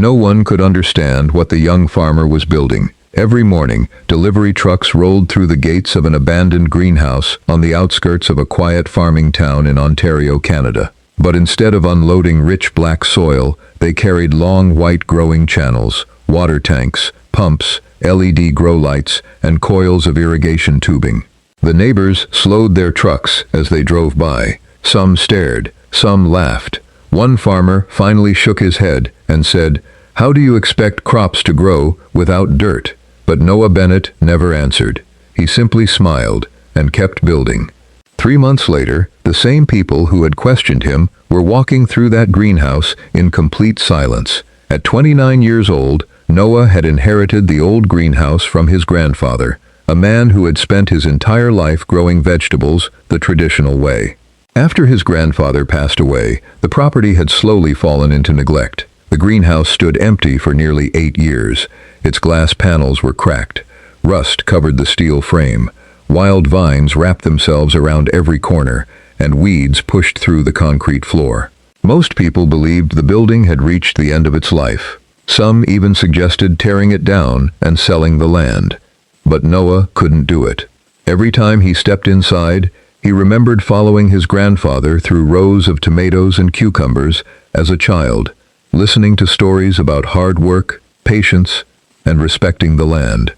No one could understand what the young farmer was building. Every morning, delivery trucks rolled through the gates of an abandoned greenhouse on the outskirts of a quiet farming town in Ontario, Canada. But instead of unloading rich black soil, they carried long white growing channels, water tanks, pumps, LED grow lights, and coils of irrigation tubing. The neighbors slowed their trucks as they drove by. Some stared, some laughed. One farmer finally shook his head and said, "How do you expect crops to grow without dirt?" But Noah Bennett never answered. He simply smiled and kept building. 3 months later, the same people who had questioned him were walking through that greenhouse in complete silence. At 29 years old, Noah had inherited the old greenhouse from his grandfather, a man who had spent his entire life growing vegetables the traditional way. After his grandfather passed away, the property had slowly fallen into neglect. The greenhouse stood empty for nearly 8 years. Its glass panels were cracked. Rust covered the steel frame. Wild vines wrapped themselves around every corner, and weeds pushed through the concrete floor. Most people believed the building had reached the end of its life. Some even suggested tearing it down and selling the land. But Noah couldn't do it. Every time he stepped inside, he remembered following his grandfather through rows of tomatoes and cucumbers as a child, listening to stories about hard work, patience, and respecting the land.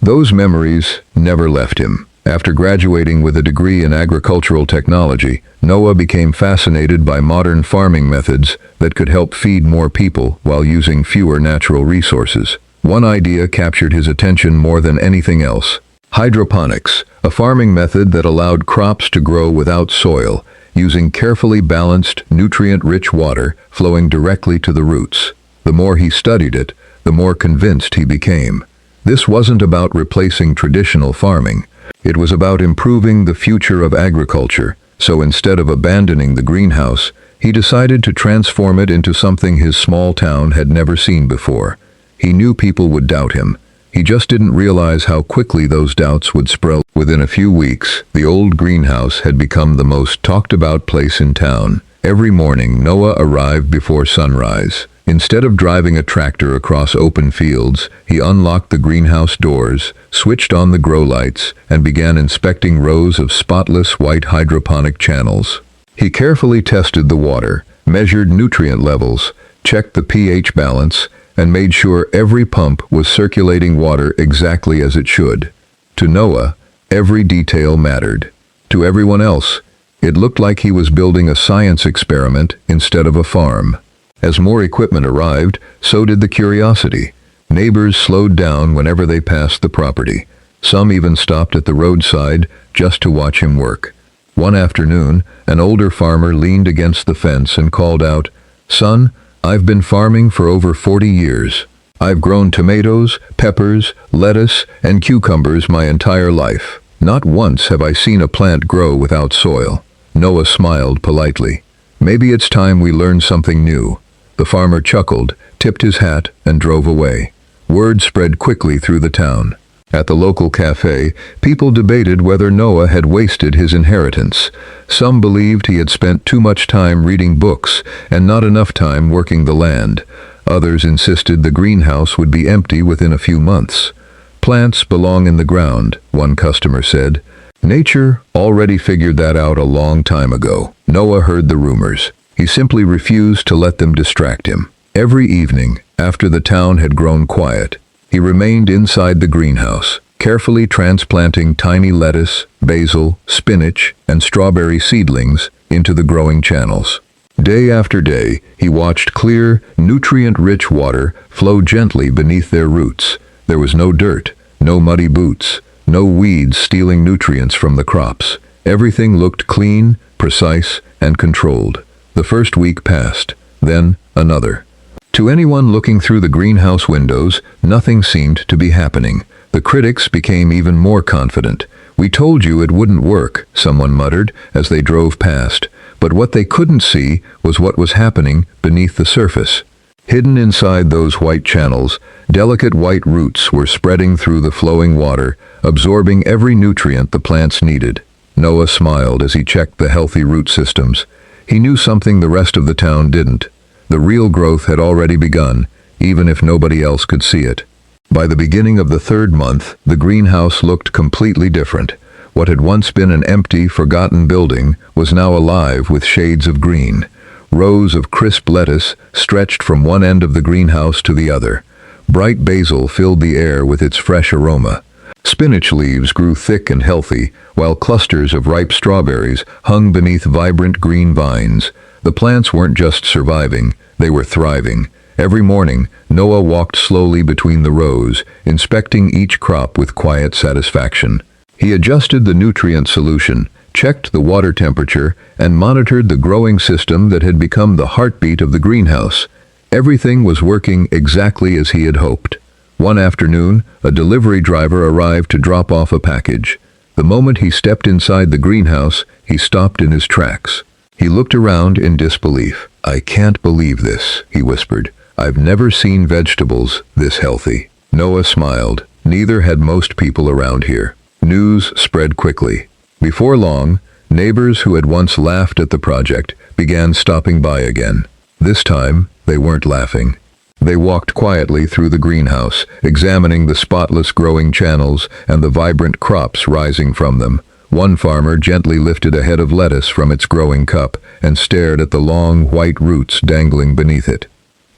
Those memories never left him. After graduating with a degree in agricultural technology, Noah became fascinated by modern farming methods that could help feed more people while using fewer natural resources. One idea captured his attention more than anything else: hydroponics, a farming method that allowed crops to grow without soil, using carefully balanced, nutrient-rich water flowing directly to the roots. The more he studied it, the more convinced he became. This wasn't about replacing traditional farming. It was about improving the future of agriculture. So instead of abandoning the greenhouse, he decided to transform it into something his small town had never seen before. He knew people would doubt him. He just didn't realize how quickly those doubts would sprout. Within a few weeks, the old greenhouse had become the most talked-about place in town. Every morning, Noah arrived before sunrise. Instead of driving a tractor across open fields, he unlocked the greenhouse doors, switched on the grow lights, and began inspecting rows of spotless white hydroponic channels. He carefully tested the water, measured nutrient levels, checked the pH balance, and made sure every pump was circulating water exactly as it should. To Noah, every detail mattered. To everyone else, it looked like he was building a science experiment instead of a farm. As more equipment arrived, so did the curiosity. Neighbors slowed down whenever they passed the property. Some even stopped at the roadside just to watch him work. One afternoon, an older farmer leaned against the fence and called out, "Son, I've been farming for over 40 years. I've grown tomatoes, peppers, lettuce, and cucumbers my entire life. Not once have I seen a plant grow without soil." Noah smiled politely. "Maybe it's time we learn something new." The farmer chuckled, tipped his hat, and drove away. Word spread quickly through the town. At the local cafe, people debated whether Noah had wasted his inheritance. Some believed he had spent too much time reading books and not enough time working the land. Others insisted the greenhouse would be empty within a few months. "Plants belong in the ground," one customer said. "Nature already figured that out a long time ago." Noah heard the rumors. He simply refused to let them distract him. Every evening, after the town had grown quiet, he remained inside the greenhouse, carefully transplanting tiny lettuce, basil, spinach, and strawberry seedlings into the growing channels. Day after day, he watched clear, nutrient-rich water flow gently beneath their roots. There was no dirt, no muddy boots, no weeds stealing nutrients from the crops. Everything looked clean, precise, and controlled. The first week passed, then another. To anyone looking through the greenhouse windows, nothing seemed to be happening. The critics became even more confident. "We told you it wouldn't work," someone muttered as they drove past. But what they couldn't see was what was happening beneath the surface. Hidden inside those white channels, delicate white roots were spreading through the flowing water, absorbing every nutrient the plants needed. Noah smiled as he checked the healthy root systems. He knew something the rest of the town didn't. The real growth had already begun, even if nobody else could see it. By the beginning of the third month, the greenhouse looked completely different. What had once been an empty, forgotten building was now alive with shades of green. Rows of crisp lettuce stretched from one end of the greenhouse to the other. Bright basil filled the air with its fresh aroma. Spinach leaves grew thick and healthy, while clusters of ripe strawberries hung beneath vibrant green vines. The plants weren't just surviving, they were thriving. Every morning, Noah walked slowly between the rows, inspecting each crop with quiet satisfaction. He adjusted the nutrient solution, checked the water temperature, and monitored the growing system that had become the heartbeat of the greenhouse. Everything was working exactly as he had hoped. One afternoon, a delivery driver arrived to drop off a package. The moment he stepped inside the greenhouse, he stopped in his tracks. He looked around in disbelief. "I can't believe this," he whispered. "I've never seen vegetables this healthy." Noah smiled. Neither had most people around here. News spread quickly. Before long, neighbors who had once laughed at the project began stopping by again. This time, they weren't laughing. They walked quietly through the greenhouse, examining the spotless growing channels and the vibrant crops rising from them. One farmer gently lifted a head of lettuce from its growing cup and stared at the long, white roots dangling beneath it.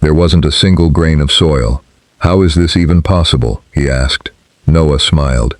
There wasn't a single grain of soil. "How is this even possible?" he asked. Noah smiled.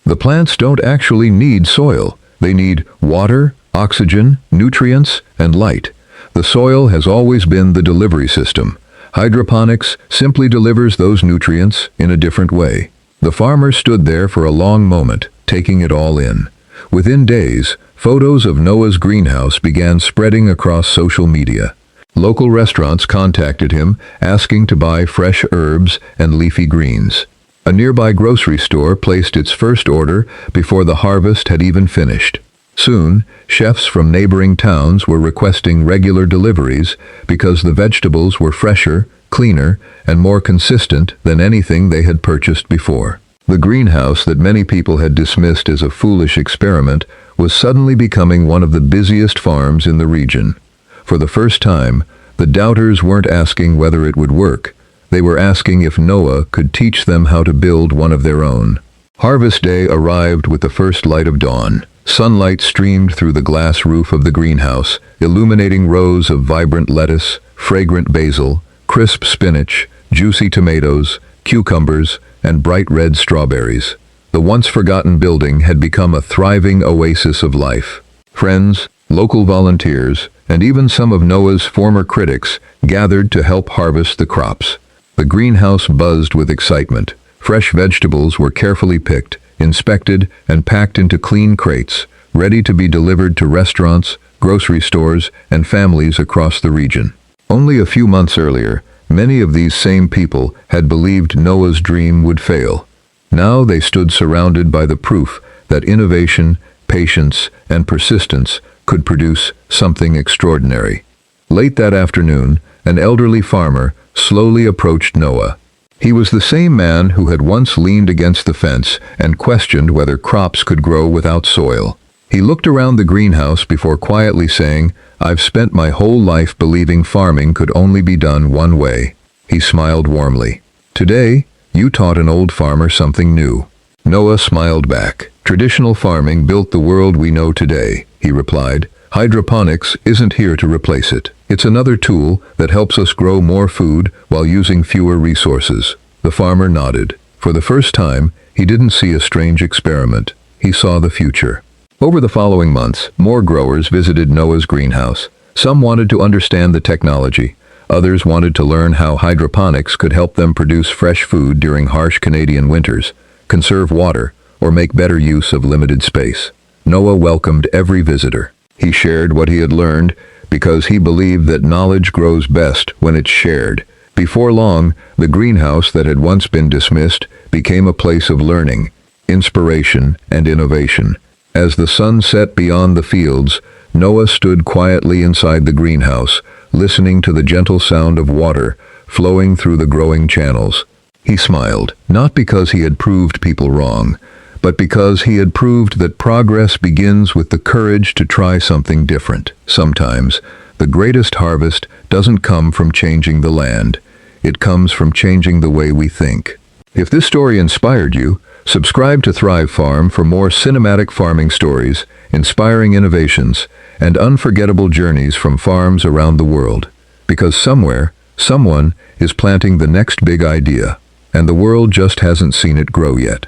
"The plants don't actually need soil. They need water, oxygen, nutrients, and light. The soil has always been the delivery system. Hydroponics simply delivers those nutrients in a different way." The farmer stood there for a long moment, taking it all in. Within days, photos of Noah's greenhouse began spreading across social media. Local restaurants contacted him, asking to buy fresh herbs and leafy greens. A nearby grocery store placed its first order before the harvest had even finished. Soon, chefs from neighboring towns were requesting regular deliveries because the vegetables were fresher, cleaner, and more consistent than anything they had purchased before. The greenhouse that many people had dismissed as a foolish experiment was suddenly becoming one of the busiest farms in the region. For the first time, the doubters weren't asking whether it would work. They were asking if Noah could teach them how to build one of their own. Harvest day arrived with the first light of dawn. Sunlight streamed through the glass roof of the greenhouse, illuminating rows of vibrant lettuce, fragrant basil, crisp spinach, juicy tomatoes, cucumbers, and bright red strawberries. The once-forgotten building had become a thriving oasis of life. Friends, local volunteers, and even some of Noah's former critics gathered to help harvest the crops. The greenhouse buzzed with excitement. Fresh vegetables were carefully picked, inspected, and packed into clean crates, ready to be delivered to restaurants, grocery stores, and families across the region. Only a few months earlier, many of these same people had believed Noah's dream would fail. Now they stood surrounded by the proof that innovation, patience, and persistence could produce something extraordinary. Late that afternoon, an elderly farmer slowly approached Noah. He was the same man who had once leaned against the fence and questioned whether crops could grow without soil. He looked around the greenhouse before quietly saying, "I've spent my whole life believing farming could only be done one way." He smiled warmly. "Today, you taught an old farmer something new." Noah smiled back. "Traditional farming built the world we know today," he replied. "Hydroponics isn't here to replace it. It's another tool that helps us grow more food while using fewer resources." The farmer nodded. For the first time, he didn't see a strange experiment. He saw the future. Over the following months, more growers visited Noah's greenhouse. Some wanted to understand the technology. Others wanted to learn how hydroponics could help them produce fresh food during harsh Canadian winters, conserve water, or make better use of limited space. Noah welcomed every visitor. He shared what he had learned because he believed that knowledge grows best when it's shared. Before long, the greenhouse that had once been dismissed became a place of learning, inspiration, and innovation. As the sun set beyond the fields, Noah stood quietly inside the greenhouse, listening to the gentle sound of water flowing through the growing channels. He smiled, not because he had proved people wrong, but because he had proved that progress begins with the courage to try something different. Sometimes, the greatest harvest doesn't come from changing the land. It comes from changing the way we think. If this story inspired you, subscribe to Thrive Farm for more cinematic farming stories, inspiring innovations, and unforgettable journeys from farms around the world. Because somewhere, someone is planting the next big idea, and the world just hasn't seen it grow yet.